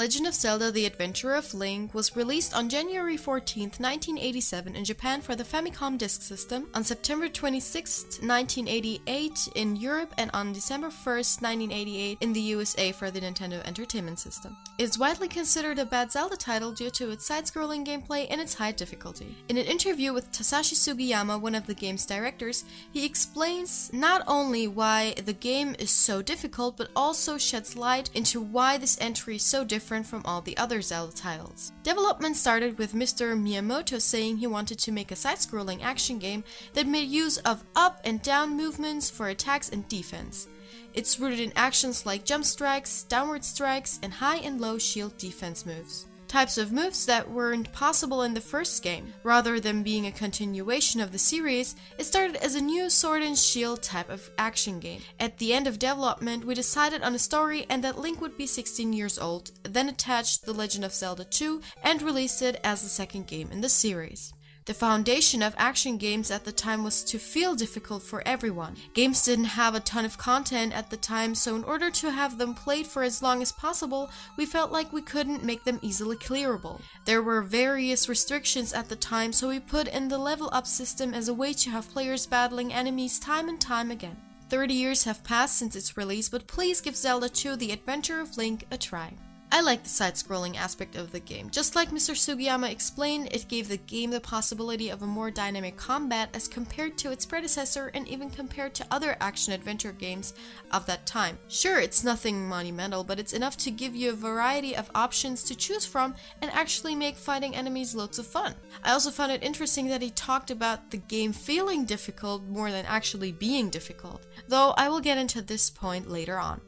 Legend of Zelda: The Adventure of Link was released on January 14, 1987 in Japan for the Famicom Disk System, on September 26, 1988 in Europe, and on December 1, 1988 in the USA for the Nintendo Entertainment System. It is widely considered a bad Zelda title due to its side-scrolling gameplay and its high difficulty. In an interview with Tasashi Sugiyama, one of the game's directors, he explains not only why the game is so difficult, but also sheds light into why this entry is so different from all the other Zelda titles. Development started with Mr. Miyamoto saying he wanted to make a side-scrolling action game that made use of up and down movements for attacks and defense. It's rooted in actions like jump strikes, downward strikes, and high and low shield defense moves. Types of moves that weren't possible in the first game. Rather than being a continuation of the series, it started as a new sword and shield type of action game. At the end of development, we decided on a story and that Link would be 16 years old, then attached The Legend of Zelda 2 and released it as the second game in the series. The foundation of action games at the time was to feel difficult for everyone. Games didn't have a ton of content at the time, so in order to have them played for as long as possible, we felt like we couldn't make them easily clearable. There were various restrictions at the time, so we put in the level up system as a way to have players battling enemies time and time again. 30 years have passed since its release, but please give Zelda 2: The Adventure of Link a try. I like the side-scrolling aspect of the game. Just like Mr. Sugiyama explained, it gave the game the possibility of a more dynamic combat as compared to its predecessor and even compared to other action-adventure games of that time. Sure, it's nothing monumental, but it's enough to give you a variety of options to choose from and actually make fighting enemies loads of fun. I also found it interesting that he talked about the game feeling difficult more than actually being difficult, though I will get into this point later on.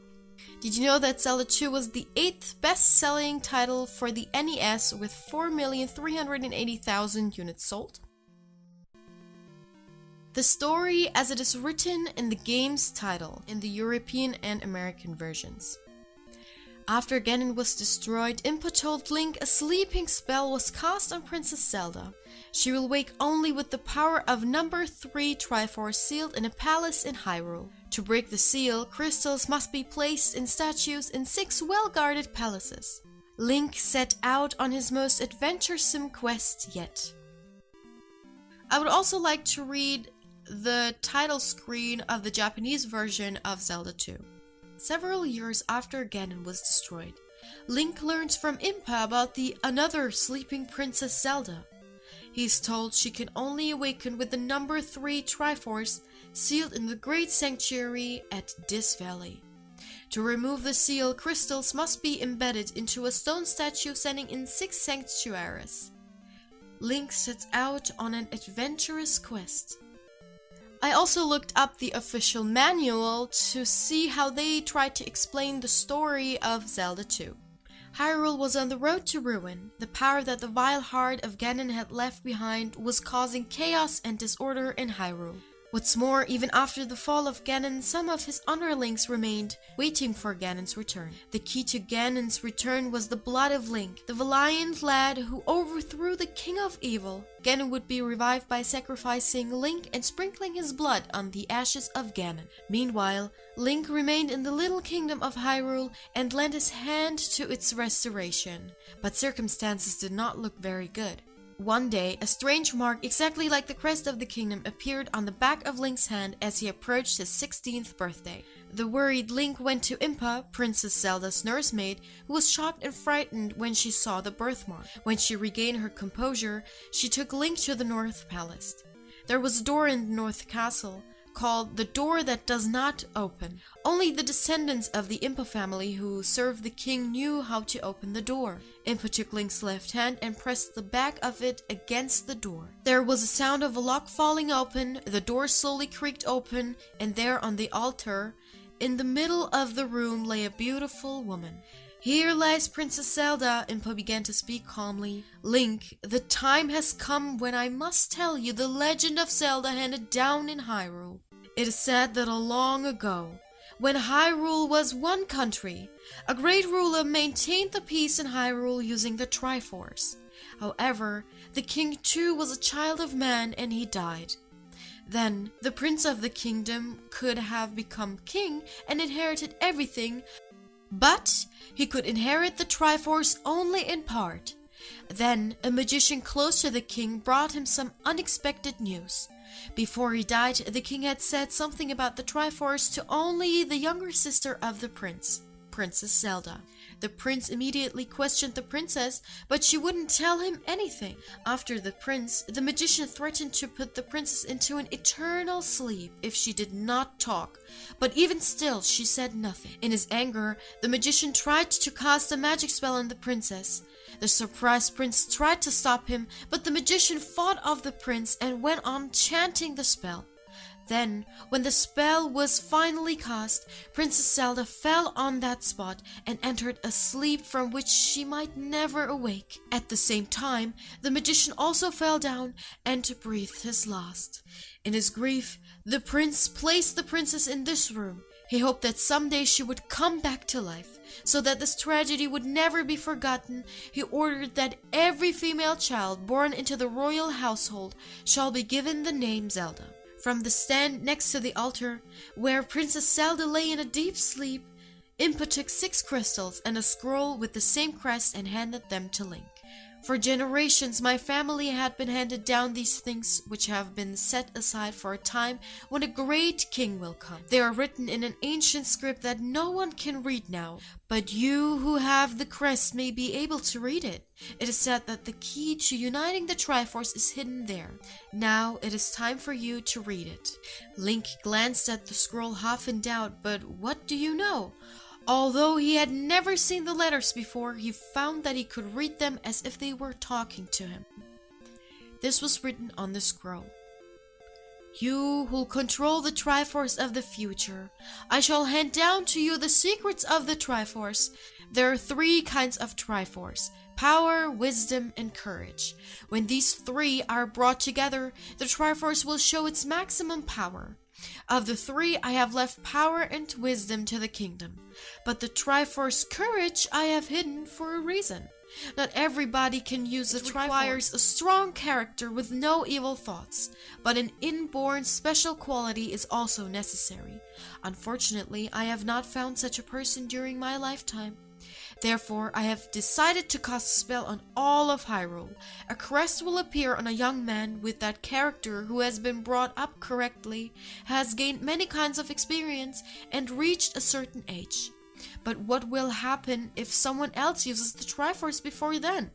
Did you know that Zelda 2 was the 8th best-selling title for the NES with 4,380,000 units sold? The story as it is written in the game's title, in the European and American versions. After Ganon was destroyed, Impa told Link a sleeping spell was cast on Princess Zelda. She will wake only with the power of number 3 Triforce sealed in a palace in Hyrule. To break the seal, crystals must be placed in statues in 6 well-guarded palaces. Link set out on his most adventuresome quest yet. I would also like to read the title screen of the Japanese version of Zelda 2. Several years after Ganon was destroyed, Link learns from Impa about the another sleeping Princess Zelda. He's told she can only awaken with the number 3 Triforce sealed in the Great Sanctuary at Dis Valley. To remove the seal, crystals must be embedded into a stone statue standing in 6 sanctuaries. Link sets out on an adventurous quest. I also looked up the official manual to see how they tried to explain the story of Zelda 2. Hyrule was on the road to ruin. The power that the vile heart of Ganon had left behind was causing chaos and disorder in Hyrule. What's more, even after the fall of Ganon, some of his underlings remained, waiting for Ganon's return. The key to Ganon's return was the blood of Link, the valiant lad who overthrew the King of Evil. Ganon would be revived by sacrificing Link and sprinkling his blood on the ashes of Ganon. Meanwhile, Link remained in the little kingdom of Hyrule and lent his hand to its restoration. But circumstances did not look very good. One day, a strange mark exactly like the crest of the kingdom appeared on the back of Link's hand as he approached his 16th birthday. The worried Link went to Impa, Princess Zelda's nursemaid, who was shocked and frightened when she saw the birthmark. When she regained her composure, she took Link to the North Palace. There was a door in the North Castle, called the Door That Does Not Open. Only the descendants of the Impa family who served the king knew how to open the door. Impa took Link's left hand and pressed the back of it against the door. There was a sound of a lock falling open, the door slowly creaked open, and there on the altar, in the middle of the room, lay a beautiful woman. "Here lies Princess Zelda," Impa began to speak calmly. "Link, the time has come when I must tell you the legend of Zelda handed down in Hyrule. It is said that long ago, when Hyrule was one country, a great ruler maintained the peace in Hyrule using the Triforce. However, the king too was a child of man and he died. Then, the prince of the kingdom could have become king and inherited everything, But he could inherit the Triforce only in part. Then a magician close to the king brought him some unexpected news. Before he died, the king had said something about the Triforce to only the younger sister of the prince, Princess Zelda. The prince immediately questioned the princess, but she wouldn't tell him anything. After the prince, the magician threatened to put the princess into an eternal sleep if she did not talk, but even still she said nothing. In his anger, the magician tried to cast a magic spell on the princess. The surprised prince tried to stop him, but the magician fought off the prince and went on chanting the spell. Then, when the spell was finally cast, Princess Zelda fell on that spot and entered a sleep from which she might never awake. At the same time, the magician also fell down and breathed his last. In his grief, the prince placed the princess in this room. He hoped that someday she would come back to life. So that this tragedy would never be forgotten, he ordered that every female child born into the royal household shall be given the name Zelda. From the stand next to the altar, where Princess Zelda lay in a deep sleep, Impa took 6 crystals and a scroll with the same crest and handed them to Link. For generations, my family had been handed down these things, which have been set aside for a time when a great king will come. They are written in an ancient script that no one can read now, but you who have the crest may be able to read it. It is said that the key to uniting the Triforce is hidden there. Now it is time for you to read it. Link glanced at the scroll half in doubt, but what do you know? Although he had never seen the letters before, he found that he could read them as if they were talking to him. This was written on the scroll. You who'll control the Triforce of the future, I shall hand down to you the secrets of the Triforce. There are 3 kinds of Triforce: power, wisdom, and courage. When these 3 are brought together, the Triforce will show its maximum power. Of the 3, I have left power and wisdom to the kingdom, but the Triforce courage I have hidden for a reason. Not everybody can use the Triforce. It requires a strong character with no evil thoughts, but an inborn special quality is also necessary. Unfortunately, I have not found such a person during my lifetime. Therefore, I have decided to cast a spell on all of Hyrule. A crest will appear on a young man with that character who has been brought up correctly, has gained many kinds of experience, and reached a certain age. But what will happen if someone else uses the Triforce before then?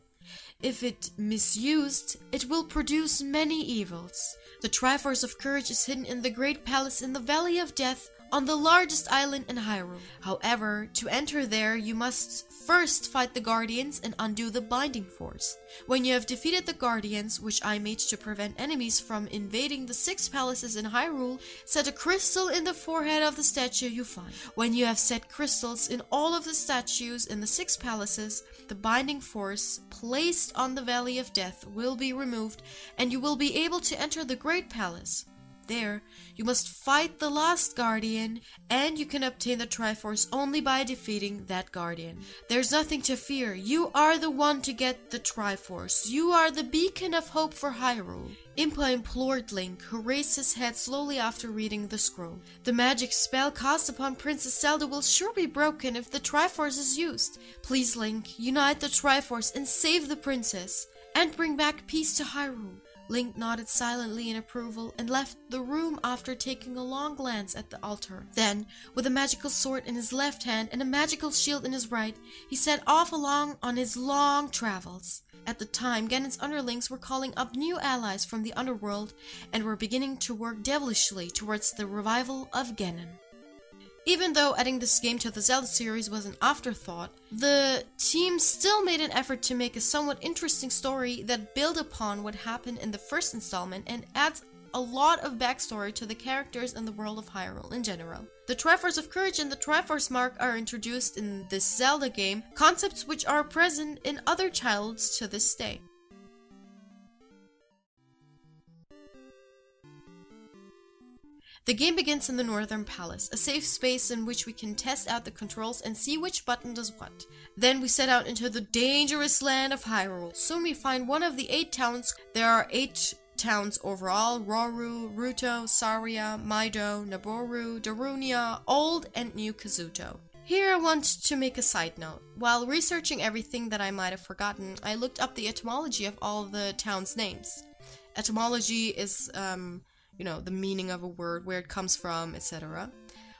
If it misused, it will produce many evils. The Triforce of Courage is hidden in the Great Palace in the Valley of Death, on the largest island in Hyrule. However, to enter there, you must first fight the Guardians and undo the Binding Force. When you have defeated the Guardians, which I made to prevent enemies from invading the 6 palaces in Hyrule, set a crystal in the forehead of the statue you find. When you have set crystals in all of the statues in the 6 palaces, the Binding Force placed on the Valley of Death will be removed, and you will be able to enter the Great Palace. There, you must fight the last Guardian, and you can obtain the Triforce only by defeating that Guardian. There's nothing to fear. You are the one to get the Triforce. You are the beacon of hope for Hyrule. Impa implored Link, who raised his head slowly after reading the scroll. The magic spell cast upon Princess Zelda will sure be broken if the Triforce is used. Please, Link, unite the Triforce and save the princess, and bring back peace to Hyrule. Link nodded silently in approval and left the room after taking a long glance at the altar. Then, with a magical sword in his left hand and a magical shield in his right, he set off along on his long travels. At the time, Ganon's underlings were calling up new allies from the underworld and were beginning to work devilishly towards the revival of Ganon. Even though adding this game to the Zelda series was an afterthought, the team still made an effort to make a somewhat interesting story that built upon what happened in the first installment and adds a lot of backstory to the characters and the world of Hyrule in general. The Triforce of Courage and the Triforce Mark are introduced in this Zelda game, concepts which are present in other titles to this day. The game begins in the Northern Palace, a safe space in which we can test out the controls and see which button does what. Then we set out into the dangerous land of Hyrule. Soon we find one of the 8 towns. There are 8 towns overall: Roru, Ruto, Saria, Maido, Naboru, Darunia, Old and New Kazuto. Here I want to make a side note. While researching everything that I might have forgotten, I looked up the etymology of all the town's names. Etymology is, the meaning of a word, where it comes from, etc.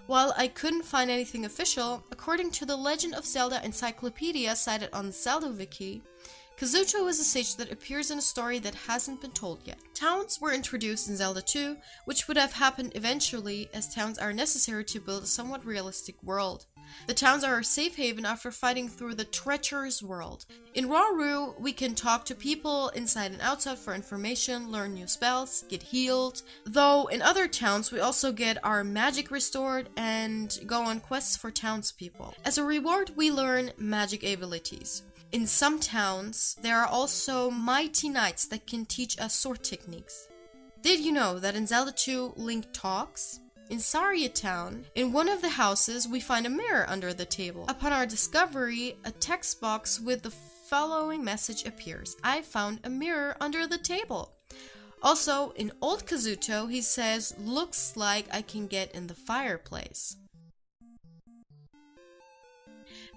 While I couldn't find anything official, according to the Legend of Zelda encyclopedia cited on Zelda Wiki, Kazuto is a sage that appears in a story that hasn't been told yet. Towns were introduced in Zelda 2, which would have happened eventually, as towns are necessary to build a somewhat realistic world. The towns are a safe haven after fighting through the treacherous world. In Hyrule, we can talk to people inside and outside for information, learn new spells, get healed. Though in other towns, we also get our magic restored and go on quests for townspeople. As a reward, we learn magic abilities. In some towns, there are also mighty knights that can teach us sword techniques. Did you know that in Zelda 2, Link talks? In Saria Town, in one of the houses, we find a mirror under the table. Upon our discovery, a text box with the following message appears: I found a mirror under the table. Also, in Old Kazuto, he says, looks like I can get in the fireplace.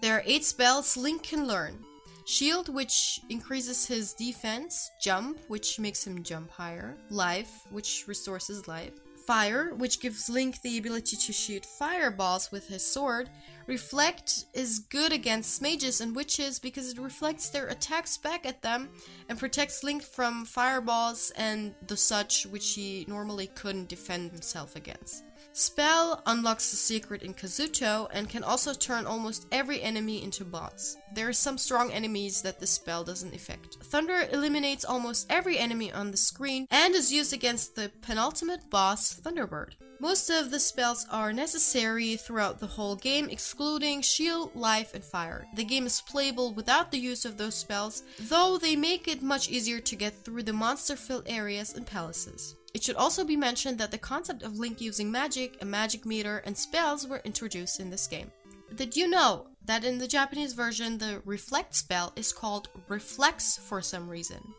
There are 8 spells Link can learn. Shield, which increases his defense. Jump, which makes him jump higher. Life, which restores his life. Fire, which gives Link the ability to shoot fireballs with his sword. Reflect is good against mages and witches because it reflects their attacks back at them and protects Link from fireballs and the such which he normally couldn't defend himself against. Spell unlocks the secret in Kazuto and can also turn almost every enemy into bots. There are some strong enemies that this spell doesn't affect. Thunder eliminates almost every enemy on the screen and is used against the penultimate boss, Thunderbird. Most of the spells are necessary throughout the whole game, excluding Shield, Life, and Fire. The game is playable without the use of those spells, though they make it much easier to get through the monster-filled areas and palaces. It should also be mentioned that the concept of Link using magic, a magic meter, and spells were introduced in this game. Did you know that in the Japanese version the Reflect spell is called Reflex for some reason?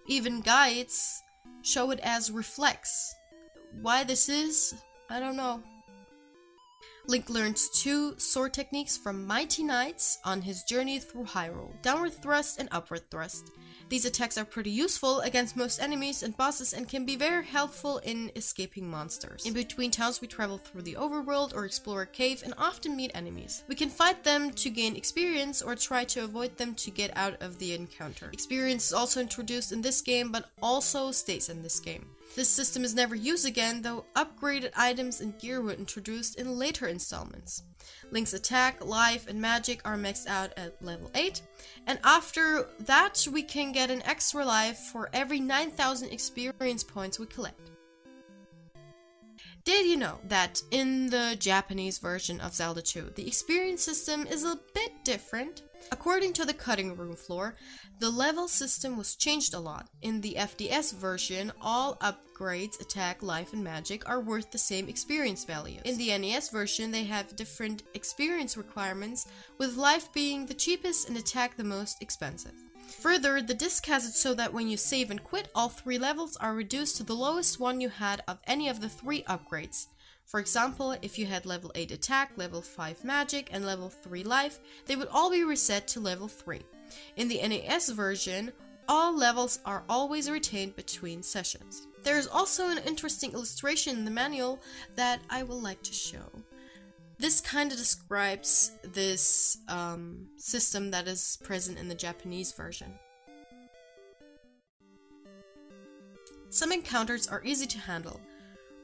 Even guides show it as Reflex. Why this is, I don't know. Link learns 2 sword techniques from mighty knights on his journey through Hyrule: downward thrust and upward thrust. These attacks are pretty useful against most enemies and bosses and can be very helpful in escaping monsters. In between towns we travel through the overworld or explore a cave and often meet enemies. We can fight them to gain experience or try to avoid them to get out of the encounter. Experience is also introduced in this game but also stays in this game. This system is never used again, though upgraded items and gear were introduced in later installments. Link's attack, life, and magic are maxed out at level 8, and after that we can get an extra life for every 9,000 experience points we collect. Did you know that in the Japanese version of Zelda 2, the experience system is a bit different? According to the cutting room floor, the level system was changed a lot. In the FDS version, all upgrades, attack, life, and magic are worth the same experience values. In the NES version, they have different experience requirements, with life being the cheapest and attack the most expensive. Further, the disc has it so that when you save and quit, all 3 levels are reduced to the lowest one you had of any of the 3 upgrades. For example, if you had level 8 attack, level 5 magic, and level 3 life, they would all be reset to level 3. In the NES version, all levels are always retained between sessions. There is also an interesting illustration in the manual that I would like to show. This kind of describes this system that is present in the Japanese version. Some encounters are easy to handle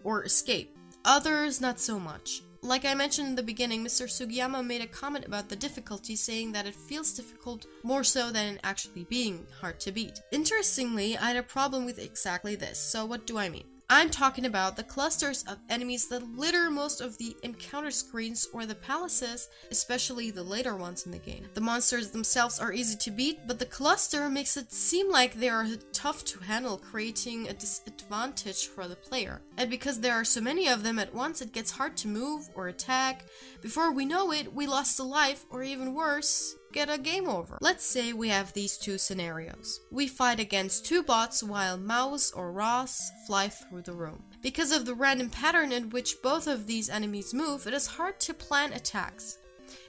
or escape, others not so much. Like I mentioned in the beginning, Mr. Sugiyama made a comment about the difficulty, saying that it feels difficult more so than it actually being hard to beat. Interestingly, I had a problem with exactly this, so what do I mean? I'm talking about the clusters of enemies that litter most of the encounter screens or the palaces, especially the later ones in the game. The monsters themselves are easy to beat, but the cluster makes it seem like they are tough to handle, creating a disadvantage for the player. And because there are so many of them at once, it gets hard to move or attack. Before we know it, we lost a life, or even worse, get a game over. Let's say we have these 2 scenarios. We fight against 2 bots while Mouse or Ross fly through the room. Because of the random pattern in which both of these enemies move, it is hard to plan attacks.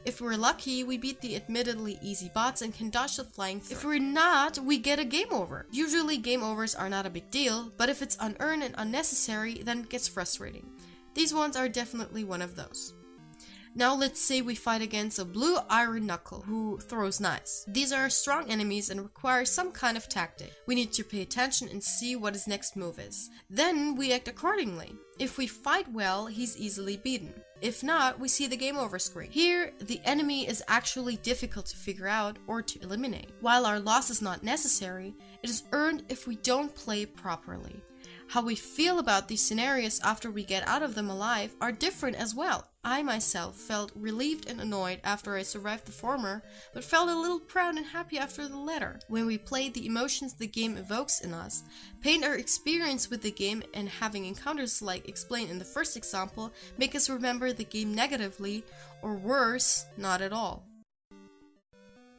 If we're lucky, we beat the admittedly easy bots and can dodge the flying throw. If we're not, we get a game over. Usually game overs are not a big deal, but if it's unearned and unnecessary, then it gets frustrating. These ones are definitely one of those. Now let's say we fight against a blue iron knuckle who throws knives. These are strong enemies and require some kind of tactic. We need to pay attention and see what his next move is. Then we act accordingly. If we fight well, he's easily beaten. If not, we see the game over screen. Here, the enemy is actually difficult to figure out or to eliminate. While our loss is not necessary, it is earned if we don't play properly. How we feel about these scenarios after we get out of them alive are different as well. I myself felt relieved and annoyed after I survived the former, but felt a little proud and happy after the latter. When we play, the emotions the game evokes in us, paint our experience with the game, and having encounters like explained in the first example, make us remember the game negatively, or worse, not at all.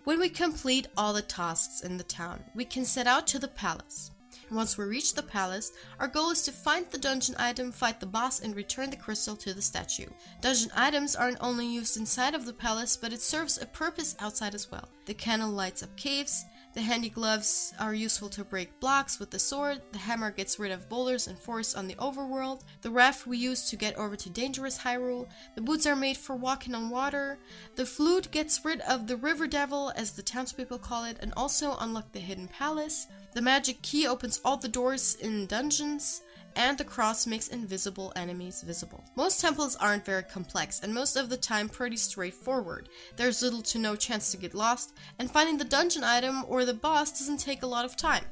When we complete all the tasks in the town, we can set out to the palace. Once we reach the palace, our goal is to find the dungeon item, fight the boss, and return the crystal to the statue. Dungeon items aren't only used inside of the palace, but it serves a purpose outside as well. The candle lights up caves, the handy gloves are useful to break blocks with the sword, the hammer gets rid of boulders and forests on the overworld, the raft we use to get over to dangerous Hyrule, the boots are made for walking on water, the flute gets rid of the river devil, as the townspeople call it, and also unlock the hidden palace. The magic key opens all the doors in dungeons, and the cross makes invisible enemies visible. Most temples aren't very complex, and most of the time pretty straightforward. There's little to no chance to get lost, and finding the dungeon item or the boss doesn't take a lot of time.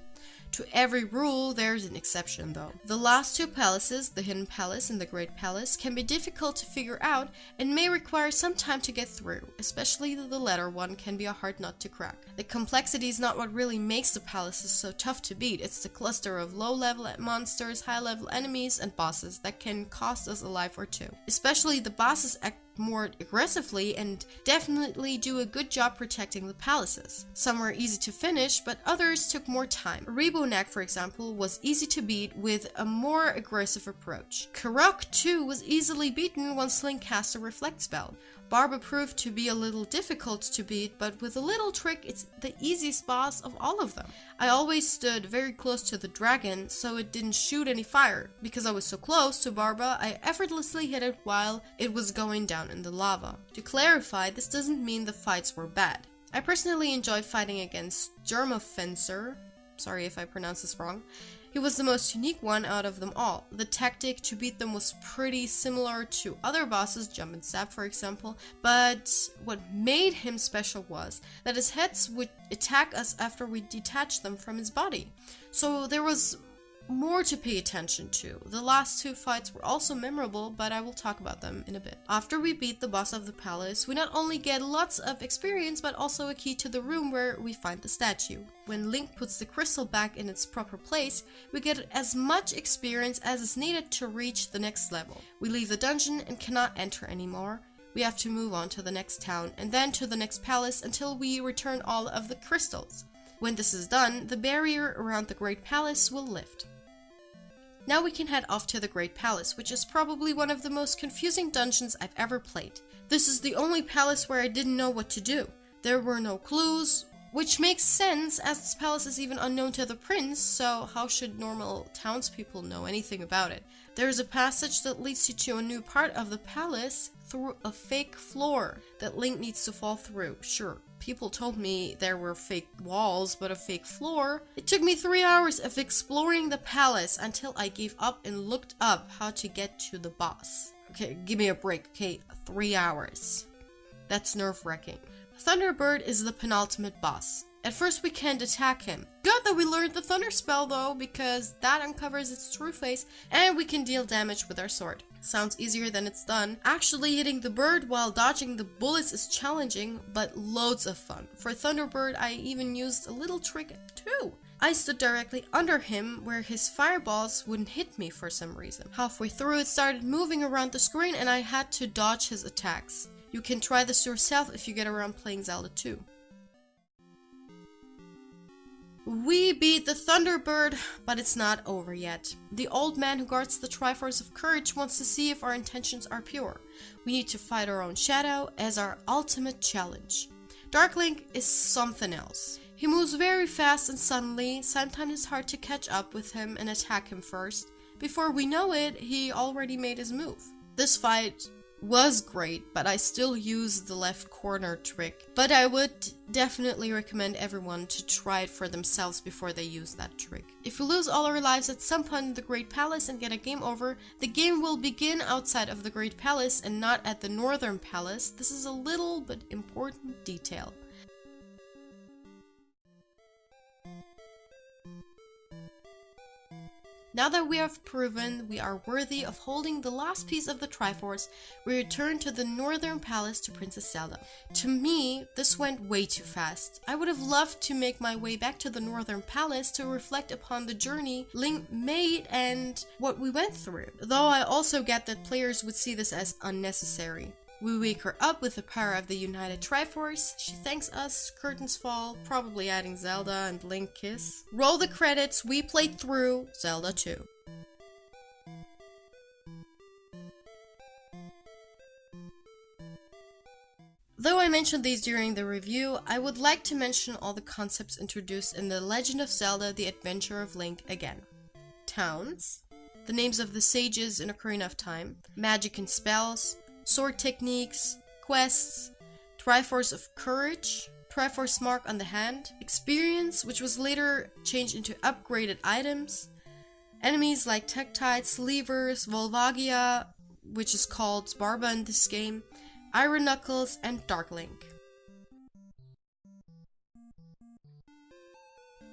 To every rule, there's an exception though. The last two palaces, the Hidden Palace and the Great Palace, can be difficult to figure out and may require some time to get through, especially the latter one can be a hard nut to crack. The complexity is not what really makes the palaces so tough to beat, it's the cluster of low-level monsters, high-level enemies, and bosses that can cost us a life or two. Especially the bosses act more aggressively and definitely do a good job protecting the palaces. Some were easy to finish, but others took more time. Rebonak, for example, was easy to beat with a more aggressive approach. Karok too was easily beaten once Link cast a reflect spell. Barba proved to be a little difficult to beat, but with a little trick, it's the easiest boss of all of them. I always stood very close to the dragon, so it didn't shoot any fire. Because I was so close to Barba, I effortlessly hit it while it was going down in the lava. To clarify, this doesn't mean the fights were bad. I personally enjoyed fighting against Germafencer. Sorry if I pronounce this wrong. He was the most unique one out of them all. The tactic to beat them was pretty similar to other bosses, Jump and Stab for example, but what made him special was that his heads would attack us after we detached them from his body. So there was more to pay attention to. The last two fights were also memorable, but I will talk about them in a bit. After we beat the boss of the palace, we not only get lots of experience, but also a key to the room where we find the statue. When Link puts the crystal back in its proper place, we get as much experience as is needed to reach the next level. We leave the dungeon and cannot enter anymore. We have to move on to the next town and then to the next palace until we return all of the crystals. When this is done, the barrier around the Great Palace will lift. Now we can head off to the Great Palace, which is probably one of the most confusing dungeons I've ever played. This is the only palace where I didn't know what to do. There were no clues, which makes sense as this palace is even unknown to the prince, so how should normal townspeople know anything about it? There's a passage that leads you to a new part of the palace through a fake floor that Link needs to fall through. Sure, people told me there were fake walls, but a fake floor? It took me 3 hours of exploring the palace until I gave up and looked up how to get to the boss. Okay, give me a break, okay? 3 hours. That's nerve-wracking. Thunderbird is the penultimate boss. At first we can't attack him. Good that we learned the thunder spell though, because that uncovers its true face and we can deal damage with our sword. Sounds easier than it's done. Actually hitting the bird while dodging the bullets is challenging, but loads of fun. For Thunderbird I even used a little trick too. I stood directly under him where his fireballs wouldn't hit me for some reason. Halfway through it started moving around the screen and I had to dodge his attacks. You can try this yourself if you get around playing Zelda 2. We beat the Thunderbird, but it's not over yet. The old man who guards the Triforce of Courage wants to see if our intentions are pure. We need to fight our own shadow as our ultimate challenge. Dark Link is something else. He moves very fast and suddenly, sometimes it's hard to catch up with him and attack him first. Before we know it, he already made his move. This fight was great, but I still use the left corner trick. But I would definitely recommend everyone to try it for themselves before they use that trick. If we lose all our lives at some point in the Great Palace and get a game over, the game will begin outside of the Great Palace and not at the Northern Palace. This is a little but important detail. Now that we have proven we are worthy of holding the last piece of the Triforce, we return to the Northern Palace to Princess Zelda. To me, this went way too fast. I would have loved to make my way back to the Northern Palace to reflect upon the journey Link made and what we went through, though I also get that players would see this as unnecessary. We wake her up with the power of the United Triforce, she thanks us, curtains fall, probably adding Zelda and Link kiss. Roll the credits, we played through Zelda 2. Though I mentioned these during the review, I would like to mention all the concepts introduced in the Legend of Zelda: The Adventure of Link again. Towns, the names of the sages in Ocarina of Time, magic and spells, sword techniques, quests, Triforce of Courage, Triforce mark on the hand, experience, which was later changed into upgraded items, enemies like Tektites, Levers, Volvagia, which is called Barba in this game, Iron Knuckles, and Dark Link.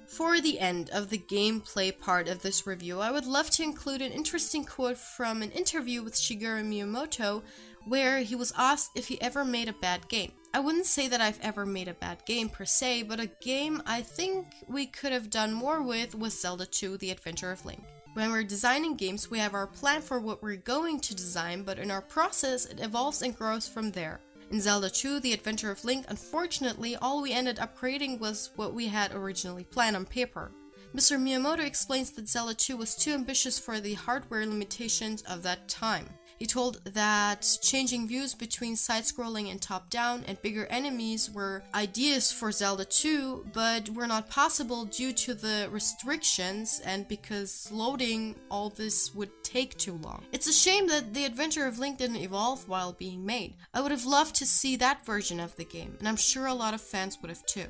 For the end of the gameplay part of this review, I would love to include an interesting quote from an interview with Shigeru Miyamoto, where he was asked if he ever made a bad game. I wouldn't say that I've ever made a bad game per se, but a game I think we could have done more with was Zelda 2: The Adventure of Link. When we're designing games, we have our plan for what we're going to design, but in our process, it evolves and grows from there. In Zelda 2: The Adventure of Link, unfortunately, all we ended up creating was what we had originally planned on paper. Mr. Miyamoto explains that Zelda 2 was too ambitious for the hardware limitations of that time. He told that changing views between side-scrolling and top-down and bigger enemies were ideas for Zelda 2, but were not possible due to the restrictions and because loading all this would take too long. It's a shame that The Adventure of Link didn't evolve while being made. I would have loved to see that version of the game, and I'm sure a lot of fans would have too.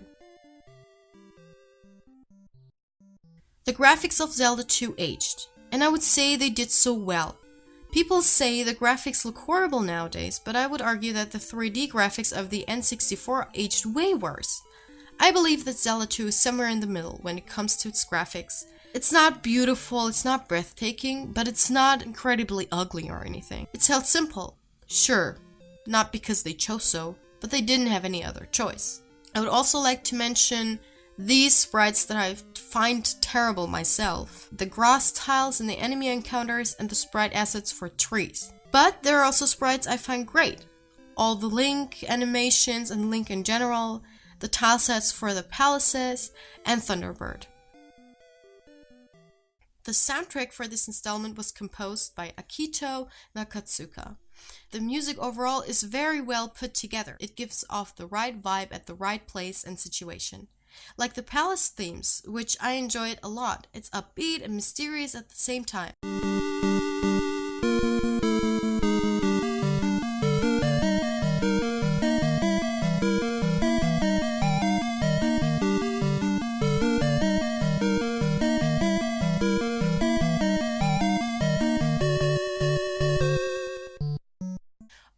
The graphics of Zelda 2 aged, and I would say they did so well. People say the graphics look horrible nowadays, but I would argue that the 3D graphics of the N64 aged way worse. I believe that Zelda 2 is somewhere in the middle when it comes to its graphics. It's not beautiful, it's not breathtaking, but it's not incredibly ugly or anything. It's held simple. Sure, not because they chose so, but they didn't have any other choice. I would also like to mention these sprites that I find terrible myself. The grass tiles in the enemy encounters and the sprite assets for trees. But there are also sprites I find great. All the Link animations and Link in general, the tile sets for the palaces, and Thunderbird. The soundtrack for this installment was composed by Akito Nakatsuka. The music overall is very well put together. It gives off the right vibe at the right place and situation. Like the palace themes, which I enjoyed a lot. It's upbeat and mysterious at the same time.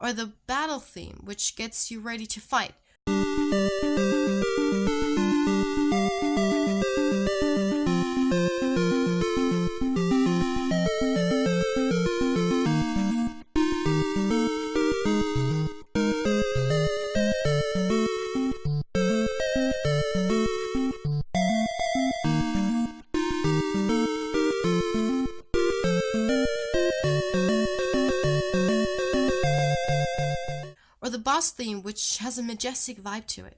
Or the battle theme, which gets you ready to fight. Or the boss theme, which has a majestic vibe to it.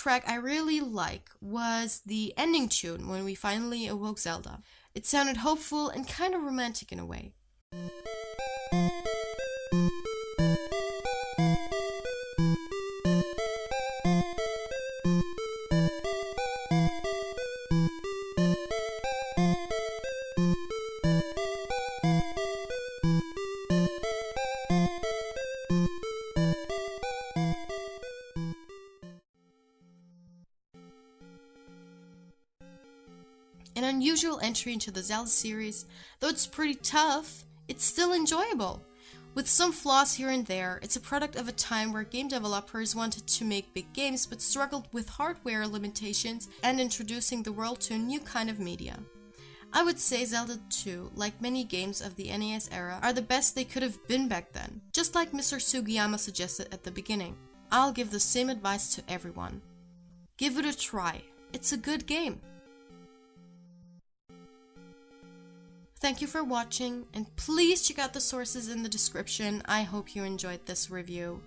track I really like was the ending tune when we finally awoke Zelda. It sounded hopeful and kind of romantic in a way. An unusual entry into the Zelda series, though it's pretty tough, it's still enjoyable. With some flaws here and there, it's a product of a time where game developers wanted to make big games but struggled with hardware limitations and introducing the world to a new kind of media. I would say Zelda 2, like many games of the NES era, are the best they could have been back then, just like Mr. Sugiyama suggested at the beginning. I'll give the same advice to everyone. Give it a try. It's a good game. Thank you for watching, and please check out the sources in the description. I hope you enjoyed this review.